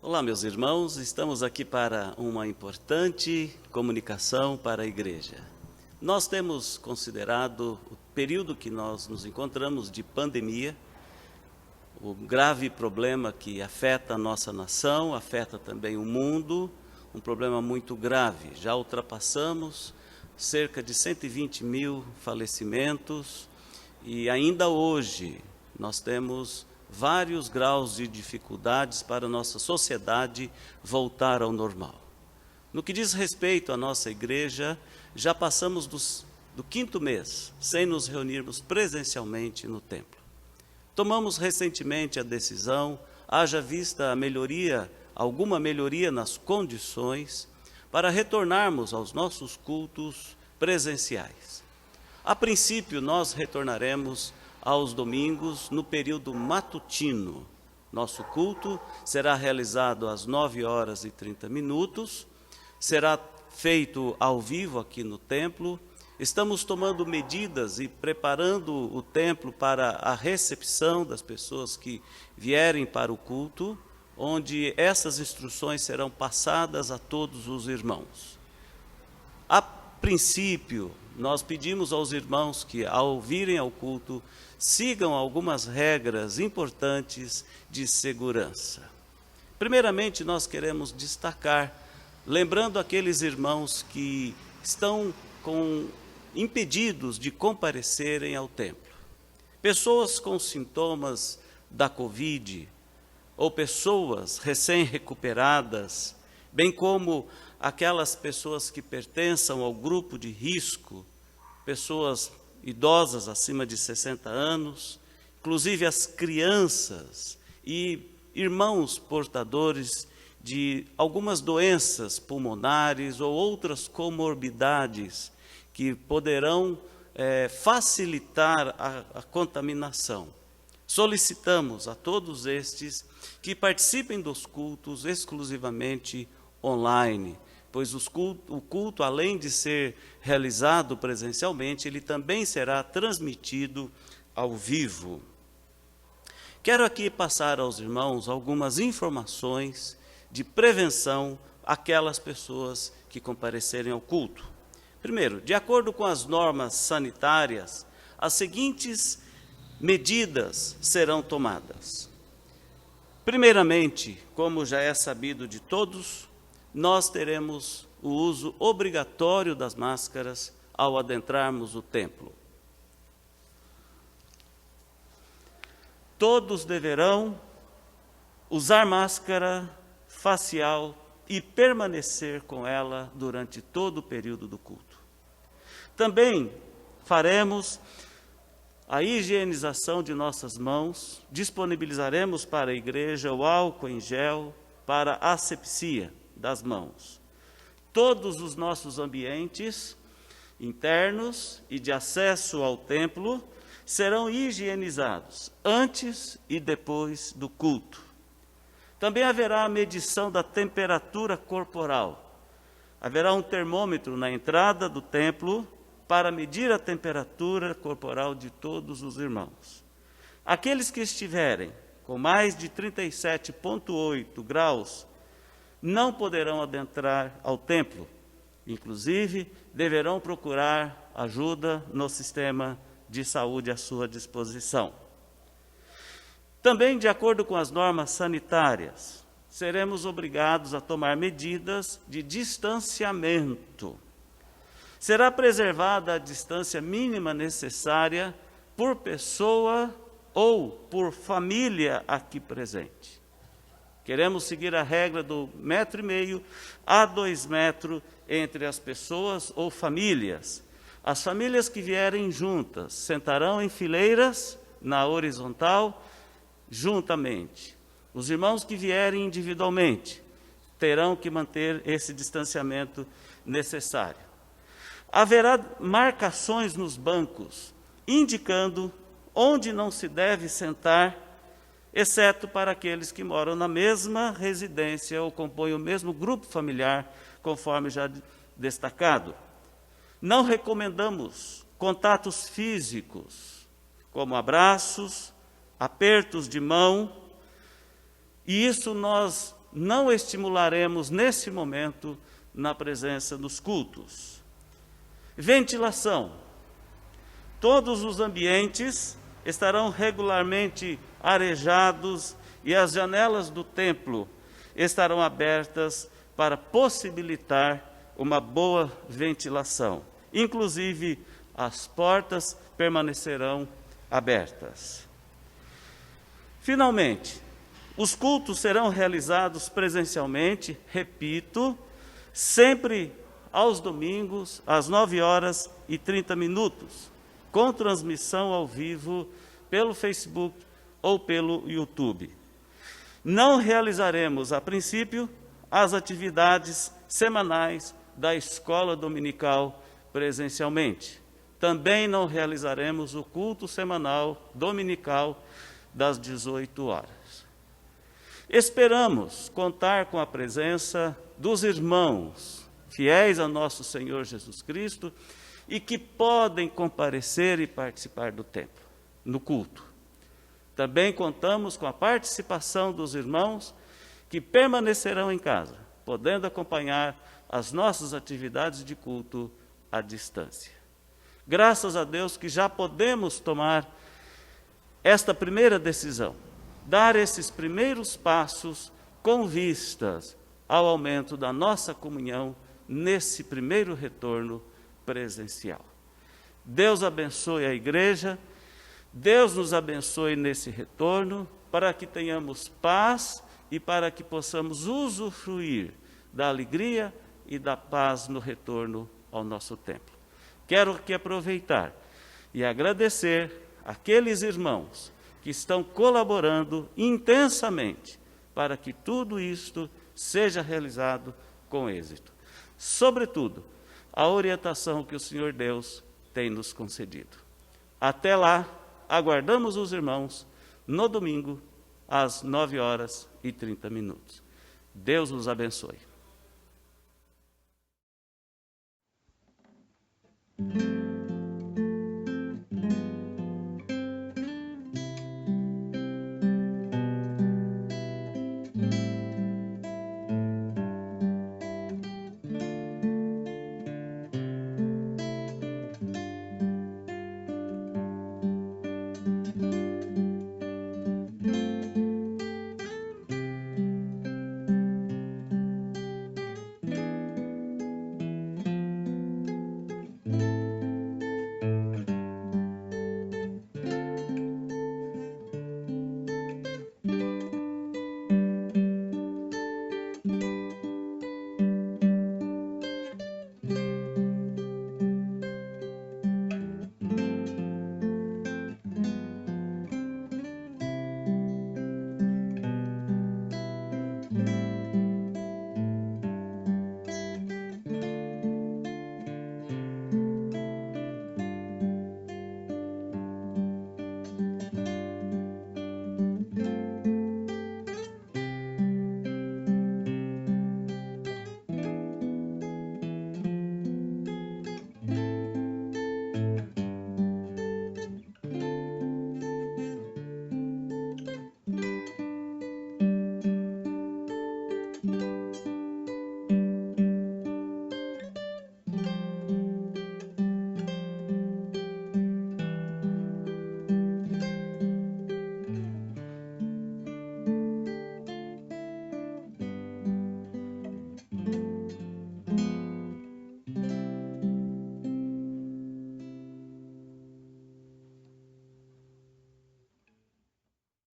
Olá, meus irmãos, estamos aqui para uma importante comunicação para a igreja. Nós temos considerado o período que nós nos encontramos de pandemia, o grave problema que afeta a nossa nação, afeta também o mundo, um problema muito grave. Já ultrapassamos cerca de 120 mil falecimentos e ainda hoje nós temos vários graus de dificuldades para a nossa sociedade voltar ao normal. No que diz respeito à nossa igreja, já passamos do 5º mês sem nos reunirmos presencialmente no templo. Tomamos recentemente a decisão, haja vista a melhoria, alguma melhoria nas condições, para retornarmos aos nossos cultos presenciais. A princípio, nós retornaremos aos domingos, no período matutino. Nosso culto será realizado às 9h30, será feito ao vivo aqui no templo. Estamos tomando medidas e preparando o templo para a recepção das pessoas que vierem para o culto, onde essas instruções serão passadas a todos os irmãos. A princípio, nós pedimos aos irmãos que, ao virem ao culto, sigam algumas regras importantes de segurança. Primeiramente, nós queremos destacar, lembrando aqueles irmãos que estão impedidos de comparecerem ao templo. Pessoas com sintomas da Covid, ou pessoas recém-recuperadas, bem como aquelas pessoas que pertençam ao grupo de risco, pessoas idosas acima de 60 anos, inclusive as crianças e irmãos portadores de algumas doenças pulmonares ou outras comorbidades que poderão facilitar a contaminação. Solicitamos a todos estes que participem dos cultos exclusivamente online, pois o culto, além de ser realizado presencialmente, ele também será transmitido ao vivo. Quero aqui passar aos irmãos algumas informações de prevenção àquelas pessoas que comparecerem ao culto. Primeiro, de acordo com as normas sanitárias, as seguintes medidas serão tomadas. Primeiramente, como já é sabido de todos, nós teremos o uso obrigatório das máscaras ao adentrarmos o templo. Todos deverão usar máscara facial e permanecer com ela durante todo o período do culto. Também faremos a higienização de nossas mãos, disponibilizaremos para a igreja o álcool em gel para a asepsia das mãos. Todos os nossos ambientes internos e de acesso ao templo serão higienizados antes e depois do culto. Também haverá a medição da temperatura corporal. Haverá um termômetro na entrada do templo para medir a temperatura corporal de todos os irmãos. Aqueles que estiverem com mais de 37,8 graus não poderão adentrar ao templo. Inclusive, deverão procurar ajuda no sistema de saúde à sua disposição. Também, de acordo com as normas sanitárias, seremos obrigados a tomar medidas de distanciamento. Será preservada a distância mínima necessária por pessoa ou por família aqui presente. Queremos seguir a regra do 1,5 m a 2 metros entre as pessoas ou famílias. As famílias que vierem juntas sentarão em fileiras na horizontal juntamente. Os irmãos que vierem individualmente terão que manter esse distanciamento necessário. Haverá marcações nos bancos indicando onde não se deve sentar, exceto para aqueles que moram na mesma residência ou compõem o mesmo grupo familiar, conforme já destacado. Não recomendamos contatos físicos, como abraços, apertos de mão, e isso nós não estimularemos nesse momento na presença dos cultos. Ventilação. Todos os ambientes estarão regularmente arejados e as janelas do templo estarão abertas para possibilitar uma boa ventilação. Inclusive, as portas permanecerão abertas. Finalmente, os cultos serão realizados presencialmente, repito, sempre aos domingos, às 9h30, com transmissão ao vivo pelo Facebook ou pelo YouTube. Não realizaremos, a princípio, as atividades semanais da escola dominical presencialmente. Também não realizaremos o culto semanal dominical das 18 horas. Esperamos contar com a presença dos irmãos fiéis a nosso Senhor Jesus Cristo e que podem comparecer e participar do templo, no culto. Também contamos com a participação dos irmãos que permanecerão em casa, podendo acompanhar as nossas atividades de culto à distância. Graças a Deus que já podemos tomar esta primeira decisão, dar esses primeiros passos com vistas ao aumento da nossa comunhão nesse primeiro retorno presencial. Deus abençoe a igreja, Deus nos abençoe nesse retorno, para que tenhamos paz e para que possamos usufruir da alegria e da paz no retorno ao nosso templo. Quero aqui aproveitar e agradecer aqueles irmãos que estão colaborando intensamente para que tudo isto seja realizado com êxito. Sobretudo, a orientação que o Senhor Deus tem nos concedido. Até lá, aguardamos os irmãos no domingo, às 9h30. Deus nos abençoe.